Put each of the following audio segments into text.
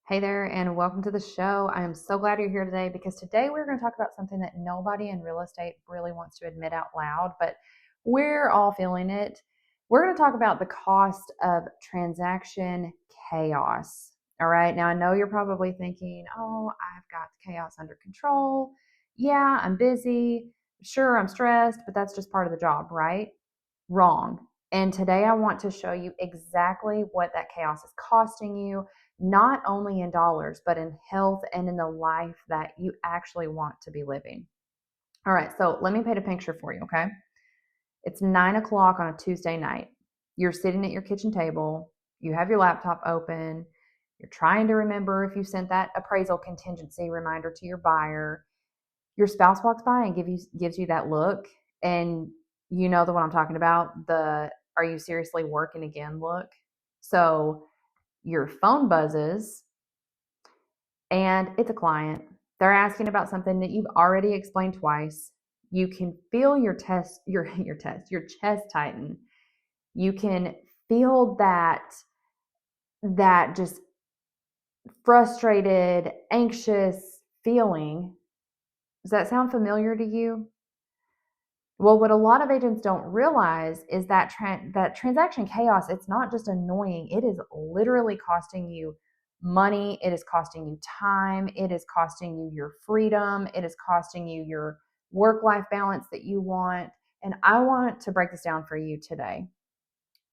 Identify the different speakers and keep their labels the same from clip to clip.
Speaker 1: Hey there, and welcome to the show. I am so glad you're here today because today we're going to talk about something that nobody in real estate really wants to admit out loud, but we're all feeling it. We're going to talk about the cost of transaction chaos. All right. Now, I know you're probably thinking, oh, I've got chaos under control. Yeah, I'm busy. Sure, I'm stressed, but that's just part of the job, right? Wrong. And today I want to show you exactly what that chaos is costing you, not only in dollars, but in health and in the life that you actually want to be living. All right, so let me paint a picture for you, okay? It's 9 o'clock on a Tuesday night. You're sitting at your kitchen table, you have your laptop open, you're trying to remember if you sent that appraisal contingency reminder to your buyer. Your spouse walks by and gives you that look, and you know the one I'm talking about, the are you seriously working again look. So your phone buzzes and it's a client. They're asking about something that you've already explained twice. You can feel your chest tighten. You can feel that just frustrated, anxious feeling. Does that sound familiar to you? Well, what a lot of agents don't realize is that transaction chaos, it's not just annoying, it is literally costing you money, it is costing you time, it is costing you your freedom, it is costing you your work-life balance that you want. And I want to break this down for you today.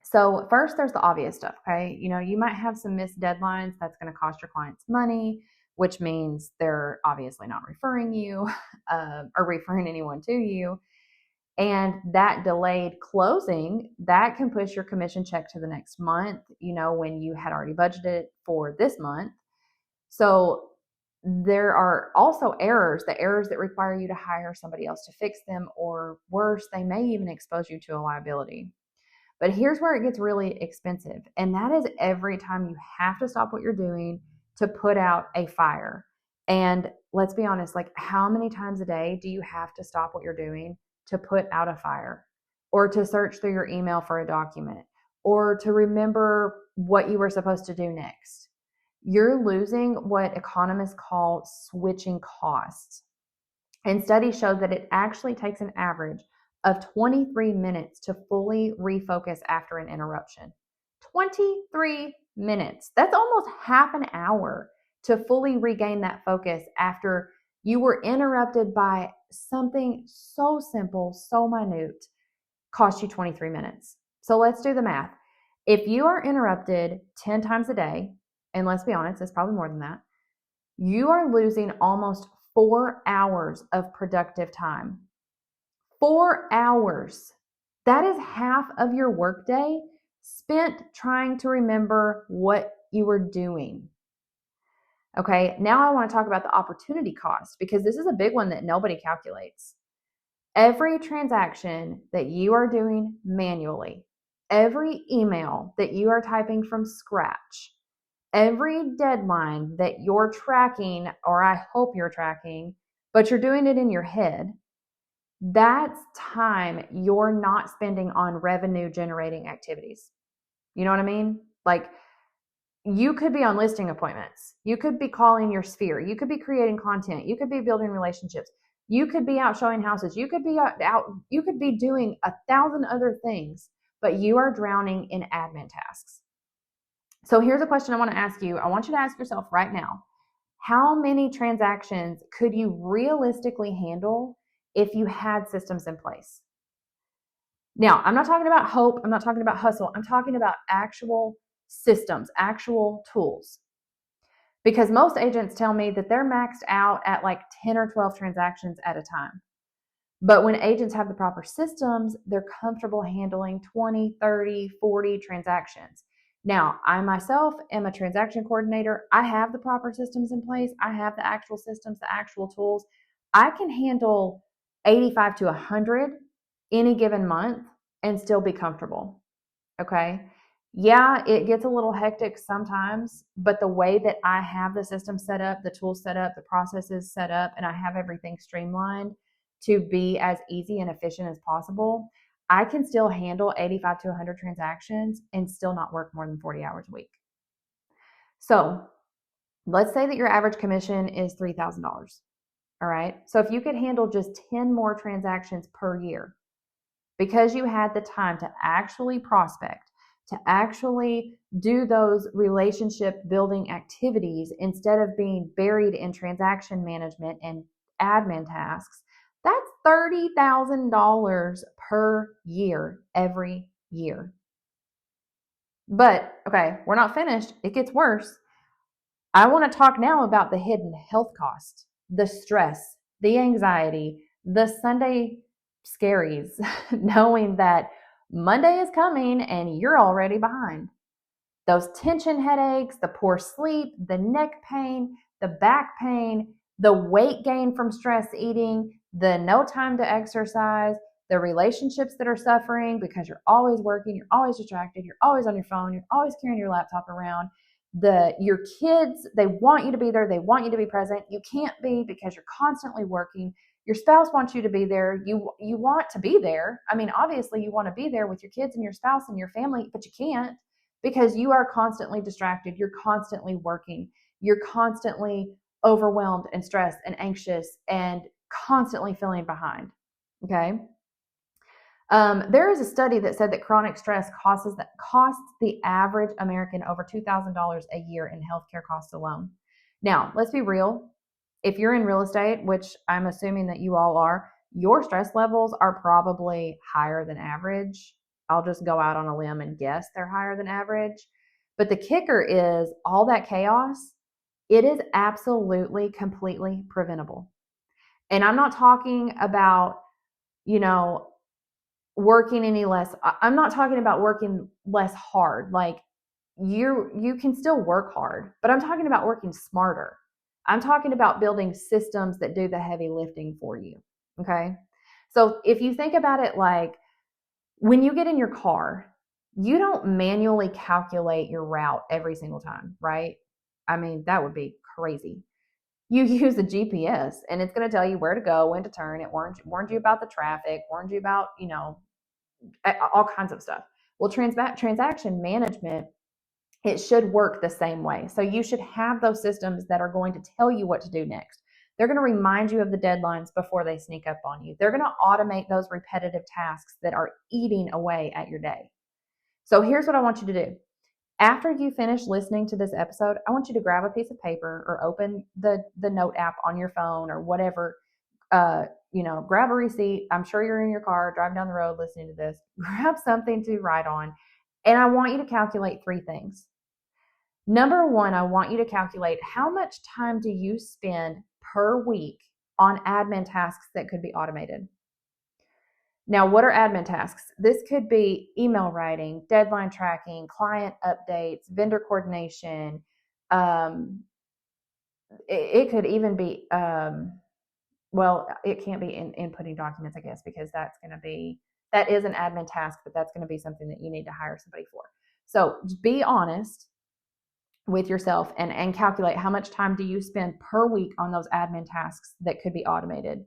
Speaker 1: So first, there's the obvious stuff, okay? You might have some missed deadlines that's going to cost your clients money, which means they're obviously not referring you or referring anyone to you. And that delayed closing, that can push your commission check to the next month, when you had already budgeted for this month. So there are also errors, the errors that require you to hire somebody else to fix them, or worse, they may even expose you to a liability. But here's where it gets really expensive, and that is every time you have to stop what you're doing to put out a fire. And let's be honest, like, how many times a day do you have to stop what you're doing to put out a fire, or to search through your email for a document, or to remember what you were supposed to do next? You're losing what economists call switching costs. And studies show that it actually takes an average of 23 minutes to fully refocus after an interruption. 23 minutes. That's almost half an hour to fully regain that focus after you were interrupted by something so simple, so minute, cost you 23 minutes. So let's do the math. If you are interrupted 10 times a day, and let's be honest, it's probably more than that, you are losing almost 4 hours of productive time. 4 hours. That is half of your workday spent trying to remember what you were doing. Okay, now I want to talk about the opportunity cost, because this is a big one that nobody calculates. Every transaction that you are doing manually, every email that you are typing from scratch, every deadline that you're tracking, or I hope you're tracking, but you're doing it in your head, that's time you're not spending on revenue generating activities. You know what I mean? Like, you could be on listing appointments. You could be calling your sphere. You could be creating content. You could be building relationships. You could be out showing houses. You could be out, you could be doing 1,000 other things, but you are drowning in admin tasks. So here's a question I want to ask you. I want you to ask yourself right now, how many transactions could you realistically handle if you had systems in place? Now, I'm not talking about hope. I'm not talking about hustle. I'm talking about actual systems, actual tools. Because most agents tell me that they're maxed out at like 10 or 12 transactions at a time. But when agents have the proper systems, they're comfortable handling 20, 30, 40 transactions. Now, I myself am a transaction coordinator. I have the proper systems in place. I have the actual systems, the actual tools. I can handle 85 to 100 any given month and still be comfortable. Okay. Yeah, it gets a little hectic sometimes, but the way that I have the system set up, the tools set up, the processes set up, and I have everything streamlined to be as easy and efficient as possible, I can still handle 85 to 100 transactions and still not work more than 40 hours a week. So Let's say that your average commission is $3,000. All right. So if you could handle just 10 more transactions per year, because you had the time to actually prospect, to actually do those relationship building activities instead of being buried in transaction management and admin tasks, that's $30,000 per year every year. But okay, we're not finished. It gets worse. I want to talk now about the hidden health cost, the stress, the anxiety, the Sunday scaries, knowing that Monday is coming and you're already behind. Those tension headaches, the poor sleep, the neck pain, the back pain, the weight gain from stress eating, the no time to exercise, the relationships that are suffering because you're always working, you're always distracted, you're always on your phone, you're always carrying your laptop around. Your kids, they want you to be there, they want you to be present. You can't be because you're constantly working. Your spouse wants you to be there. You want to be there. I mean, obviously you want to be there with your kids and your spouse and your family, but you can't because you are constantly distracted. You're constantly working. You're constantly overwhelmed and stressed and anxious and constantly feeling behind. Okay. There is a study that said that chronic stress costs the average American over $2,000 a year in healthcare costs alone. Now, let's be real. If you're in real estate, which I'm assuming that you all are, your stress levels are probably higher than average. I'll just go out on a limb and guess they're higher than average. But the kicker is all that chaos, it is absolutely, completely preventable. And I'm not talking about, working any less. I'm not talking about working less hard. Like you can still work hard, but I'm talking about working smarter. I'm talking about building systems that do the heavy lifting for you. Okay. So if you think about it, like when you get in your car, you don't manually calculate your route every single time, right? I mean, that would be crazy. You use a GPS and it's going to tell you where to go, when to turn. It warns you about the traffic, warns you about, all kinds of stuff. Well, transaction management, it should work the same way. So you should have those systems that are going to tell you what to do next. They're going to remind you of the deadlines before they sneak up on you. They're going to automate those repetitive tasks that are eating away at your day. So here's what I want you to do. After you finish listening to this episode, I want you to grab a piece of paper or open the note app on your phone or whatever. Grab a receipt. I'm sure you're in your car, driving down the road listening to this. Grab something to write on. And I want you to calculate 3 things. Number 1, I want you to calculate how much time do you spend per week on admin tasks that could be automated. Now, what are admin tasks? This could be email writing, deadline tracking, client updates, vendor coordination. It could even be, it can't be inputting documents, I guess, because that is an admin task, but that's going to be something that you need to hire somebody for. So be honest with yourself and calculate how much time do you spend per week on those admin tasks that could be automated.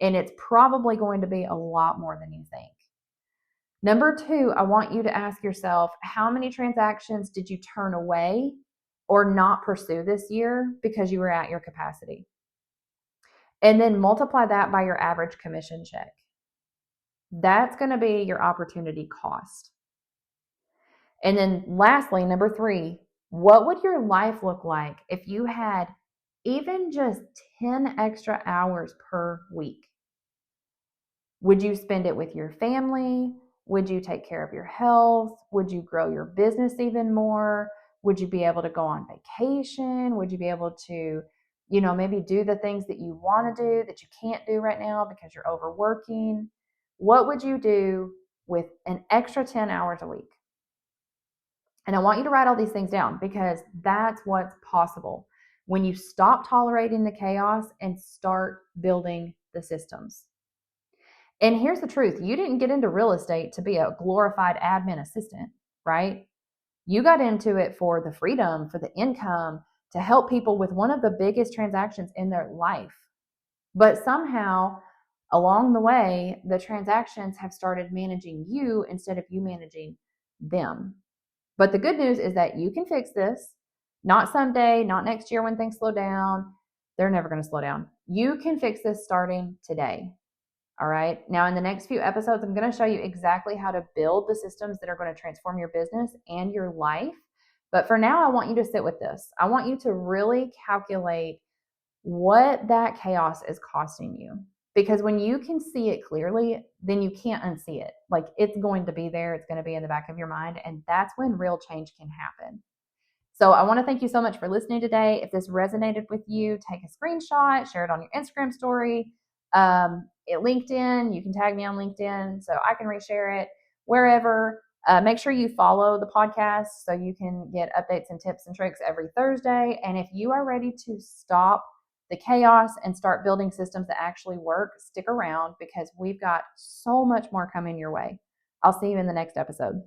Speaker 1: And it's probably going to be a lot more than you think. Number 2, I want you to ask yourself, how many transactions did you turn away or not pursue this year because you were at your capacity? And then multiply that by your average commission check. That's going to be your opportunity cost. And then lastly, number 3, what would your life look like if you had even just 10 extra hours per week? Would you spend it with your family? Would you take care of your health? Would you grow your business even more? Would you be able to go on vacation? Would you be able to, maybe do the things that you want to do that you can't do right now because you're overworking? What would you do with an extra 10 hours a week? And I want you to write all these things down because that's what's possible when you stop tolerating the chaos and start building the systems. And here's the truth. You didn't get into real estate to be a glorified admin assistant, right? You got into it for the freedom, for the income, to help people with one of the biggest transactions in their life. But somehow along the way, the transactions have started managing you instead of you managing them. But the good news is that you can fix this. Not someday, not next year when things slow down. They're never going to slow down. You can fix this starting today. All right. Now, in the next few episodes, I'm going to show you exactly how to build the systems that are going to transform your business and your life. But for now, I want you to sit with this. I want you to really calculate what that chaos is costing you. Because when you can see it clearly, then you can't unsee it. Like, it's going to be there. It's going to be in the back of your mind. And that's when real change can happen. So I want to thank you so much for listening today. If this resonated with you, take a screenshot, share it on your Instagram story, LinkedIn. You can tag me on LinkedIn so I can reshare it wherever. Make sure you follow the podcast so you can get updates and tips and tricks every Thursday. And if you are ready to stop the chaos and start building systems that actually work, stick around because we've got so much more coming your way. I'll see you in the next episode.